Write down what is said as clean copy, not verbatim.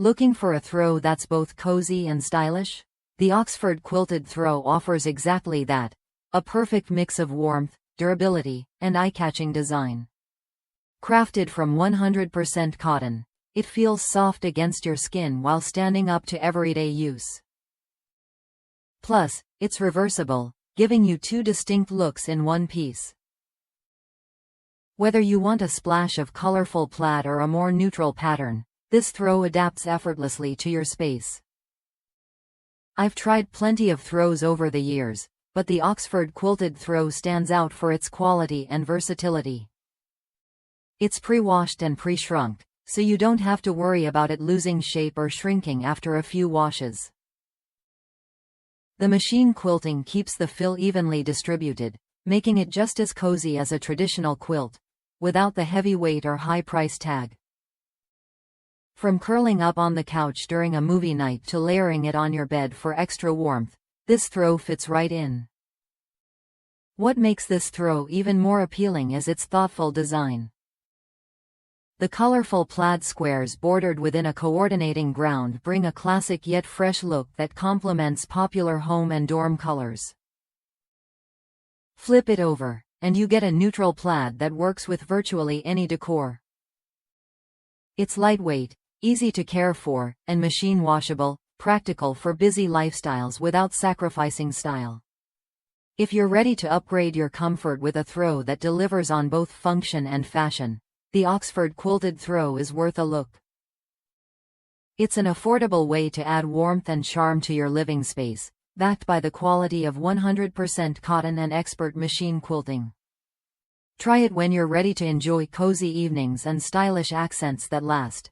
Looking for a throw that's both cozy and stylish? The Oxford Quilted Throw offers exactly that. A perfect mix of warmth, durability, and eye-catching design. Crafted from 100% cotton, it feels soft against your skin while standing up to everyday use. Plus, it's reversible, giving you two distinct looks in one piece. Whether you want a splash of colorful plaid or a more neutral pattern, this throw adapts effortlessly to your space. I've tried plenty of throws over the years, but the Oxford Quilted Throw stands out for its quality and versatility. It's pre-washed and pre-shrunk, so you don't have to worry about it losing shape or shrinking after a few washes. The machine quilting keeps the fill evenly distributed, making it just as cozy as a traditional quilt, without the heavy weight or high price tag. From curling up on the couch during a movie night to layering it on your bed for extra warmth, this throw fits right in. What makes this throw even more appealing is its thoughtful design. The colorful plaid squares bordered within a coordinating ground bring a classic yet fresh look that complements popular home and dorm colors. Flip it over, and you get a neutral plaid that works with virtually any decor. It's lightweight, easy to care for, and machine washable, practical for busy lifestyles without sacrificing style. If you're ready to upgrade your comfort with a throw that delivers on both function and fashion, the Oxford Quilted Throw is worth a look. It's an affordable way to add warmth and charm to your living space, backed by the quality of 100% cotton and expert machine quilting. Try it when you're ready to enjoy cozy evenings and stylish accents that last.